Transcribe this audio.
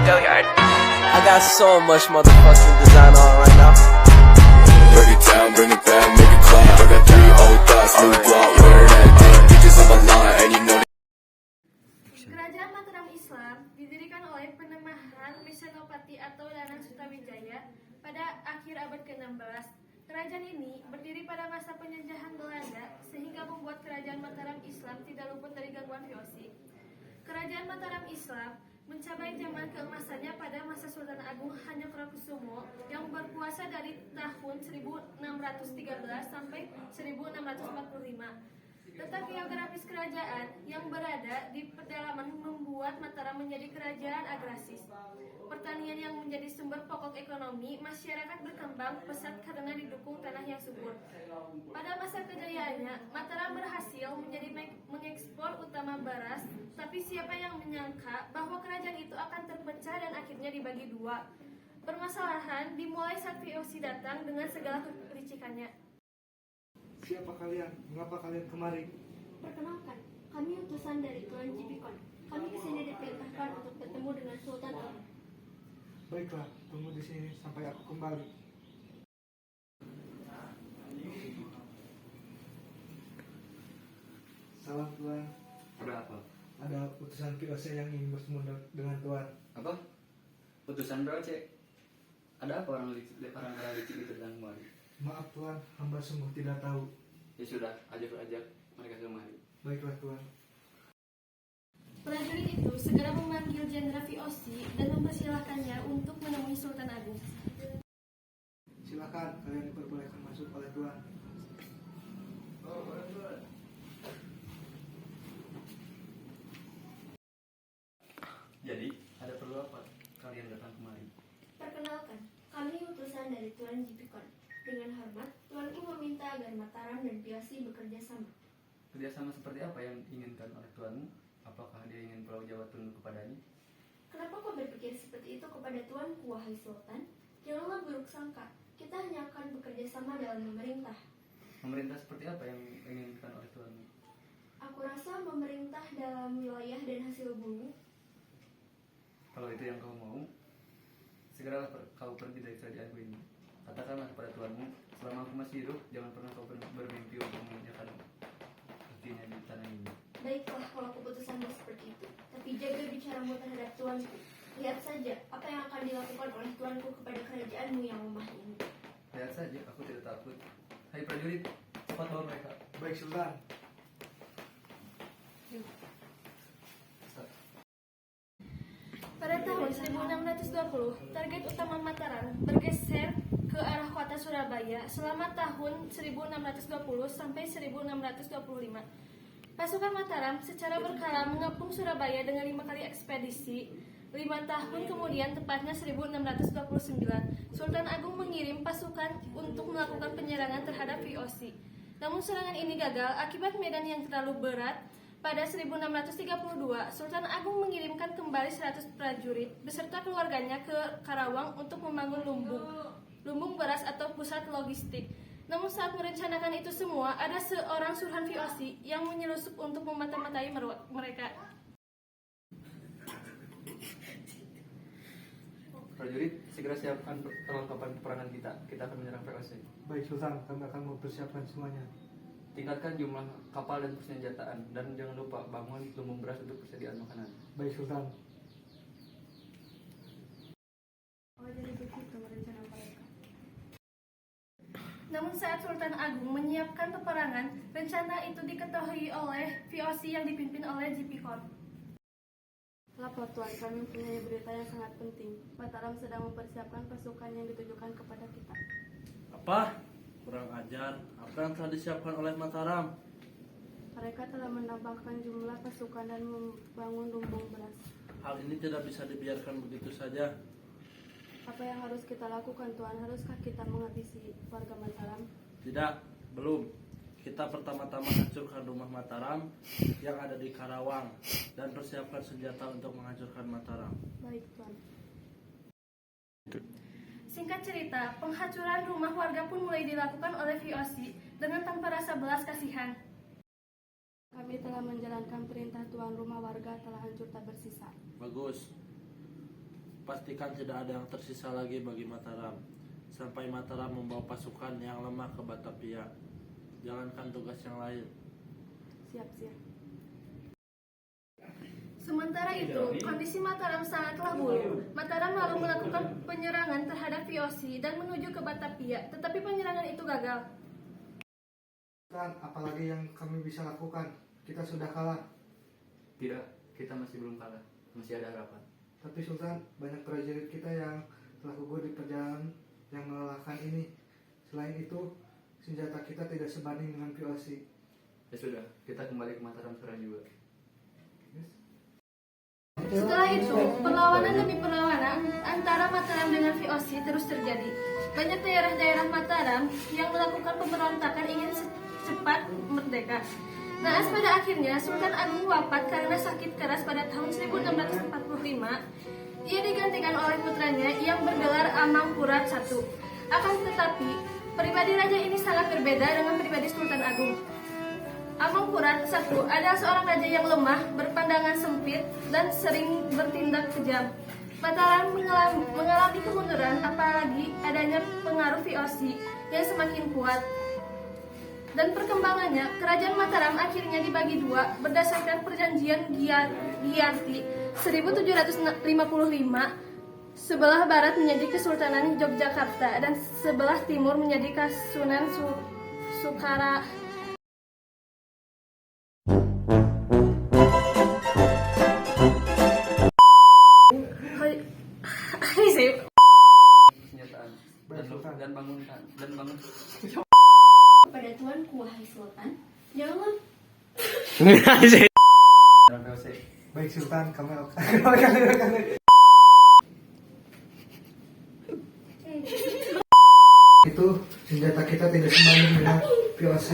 I got so much motherfucking design on right now. Break it down, bring it back, make it clap. I got 3 old thoughts, new block, where that thing. Bitches on my line, and you know. Kerajaan Mataram Islam didirikan oleh Penembahan Senopati atau Danang Sutawijaya pada akhir abad ke-16. Kerajaan ini berdiri pada masa penjajahan Belanda sehingga membuat Kerajaan Mataram Islam tidak luput dari gangguan VOC. Kerajaan Mataram Islam mencapai zaman keemasannya pada masa Sultan Agung Hanyokrokusumo yang berkuasa dari tahun 1613 sampai 1645. Letak geografis kerajaan yang berada di pedalaman membuat Mataram menjadi kerajaan agraris. Pertanian yang menjadi sumber pokok ekonomi, masyarakat berkembang pesat karena didukung tanah yang subur. Pada masa kejayaannya, Mataram berhasil menjadi mengekspor utama beras, tapi siapa yang menyangka bahwa kerajaan itu akan terpecah dan akhirnya dibagi dua. Permasalahan dimulai saat VOC datang dengan segala kelicikannya. Siapa kalian? Mengapa kalian kemari? Perkenalkan, kami utusan dari Tuan Jipikon. Kami kesini diperintahkan untuk bertemu dengan Sultan Agung. Baiklah, tunggu di sini sampai aku kembali. Salam Tuan. Ada apa? Ada utusan VOC yang ingin bertemu dengan Tuan. Apa? Putusan berapa cek? Ada apa orang licik itu dan kemari? Maaf Tuan, hamba sungguh tidak tahu. Ya sudah, ajak mereka kemari. Baiklah Tuan. Prajurit itu segera memanggil Jenderal VOC dan mempersilahkannya untuk menemui Sultan Agung. Silakan, kalian diperbolehkan masuk oleh Tuan. Jadi, ada perlu apa kalian datang kemari? Perkenalkan, kami utusan dari Tuan Jipikon. Dengan hormat, Tuanku meminta agar Mataram dan VOC bekerja sama. Kerjasama seperti apa yang diinginkan oleh tuanmu? Apakah dia ingin Pulau Jawa tunduk kepadanya? Kenapa kau berpikir seperti itu kepada Tuanku, wahai Sultan? Janganlah buruk sangka, kita hanya akan bekerja sama dalam memerintah. Memerintah seperti apa yang diinginkan oleh tuanmu? Aku rasa memerintah dalam wilayah dan hasil bumi. Kalau itu yang kau mau, segeralah kau pergi dari kerajaanku ini. Katakanlah kepada tuanmu, selama aku masih hidup, jangan pernah kau bermimpi untuk menginjakan kakinya di tanah ini. Baiklah kalau keputusanmu seperti itu, tapi jaga bicaramu terhadap Tuanku. Lihat saja apa yang akan dilakukan oleh Tuanku kepada kerajaanmu yang lemah ini. Lihat saja, aku tidak takut. Hai prajurit, cepat bawa mereka. Baik Sultan. Pada tahun 1620, target utama Mataram bergeser ke arah kota Surabaya selama tahun 1620 sampai 1625. Pasukan Mataram secara berkala mengepung Surabaya dengan 5 kali ekspedisi. 5 tahun kemudian, tepatnya 1629, Sultan Agung mengirim pasukan untuk melakukan penyerangan terhadap VOC. Namun serangan ini gagal akibat medan yang terlalu berat. Pada 1632, Sultan Agung mengirimkan kembali 100 prajurit beserta keluarganya ke Karawang untuk membangun lumbung beras atau pusat logistik. Namun saat merencanakan itu semua, ada seorang suruhan VOC yang menyelusup untuk memata-matai mereka. Prajurit, segera siapkan perlengkapan peperangan kita. Kita akan menyerang VOC. Baik Sultan, kami akan mempersiapkan semuanya. Tingkatkan jumlah kapal dan persenjataan, dan jangan lupa bangun lumbung beras untuk persediaan makanan. Baik Sultan. Namun saat Sultan Agung menyiapkan peperangan, rencana itu diketahui oleh VOC yang dipimpin oleh Jipikon. Lapor Tuan, kami mempunyai berita yang sangat penting. Mataram sedang mempersiapkan pasukan yang ditujukan kepada kita. Apa? Kurang ajar. Apa yang telah disiapkan oleh Mataram? Mereka telah menambahkan jumlah pasukan dan membangun lumbung beras. Hal ini tidak bisa dibiarkan begitu saja. Apa yang harus kita lakukan, Tuan? Haruskah kita menghabisi warga Mataram? Tidak, belum. Kita pertama-tama hancurkan rumah Mataram yang ada di Karawang dan persiapkan senjata untuk menghancurkan Mataram. Baik, Tuan. Singkat cerita, penghancuran rumah warga pun mulai dilakukan oleh VOC dengan tanpa rasa belas kasihan. Kami telah menjalankan perintah Tuan, rumah warga telah hancur tak bersisa. Bagus. pastikan tidak ada yang tersisa lagi bagi Mataram. Sampai Mataram membawa pasukan yang lemah ke Batavia. Jalankan tugas yang lain. Siap-siap. Sementara itu, kondisi Mataram sangatlah buruk. Mataram lalu melakukan penyerangan terhadap VOC dan menuju ke Batavia, tetapi penyerangan itu gagal. Sultan, apalagi yang kami bisa lakukan? Kita sudah kalah. Tidak, kita masih belum kalah. Masih ada harapan. Tapi Sultan, banyak prajurit kita yang telah gugur di perjalanan yang melelahkan ini. Selain itu, senjata kita tidak sebanding dengan VOC. Ya sudah, kita kembali ke Mataram sekarang juga. Setelah itu, perlawanan demi perlawanan antara Mataram dengan VOC terus terjadi. Banyak daerah-daerah Mataram yang melakukan pemberontakan ingin cepat merdeka. Naas pada akhirnya Sultan Agung wafat karena sakit keras pada tahun 1645. Ia digantikan oleh putranya yang bergelar Amangkurat I. Akan tetapi, pribadi raja ini sangat berbeda dengan pribadi Sultan Agung. Amangkurat I adalah seorang raja yang lemah, berpandangan sempit, dan sering bertindak kejam. Mataram mengalami kemunduran, apalagi adanya pengaruh VOC yang semakin kuat. Dan perkembangannya, kerajaan Mataram akhirnya dibagi dua berdasarkan perjanjian Giyanti 1755. Sebelah barat menjadi Kesultanan Yogyakarta dan sebelah timur menjadi Kasunan Sukara. Senjataan Baik, Sultan. dan bangunkan dan bangun. Pada tuanku, wahai Sultan, jangan Dalam VOC. Baik Sultan, kami akan itu senjata kita tidak sebanding dengan VOC.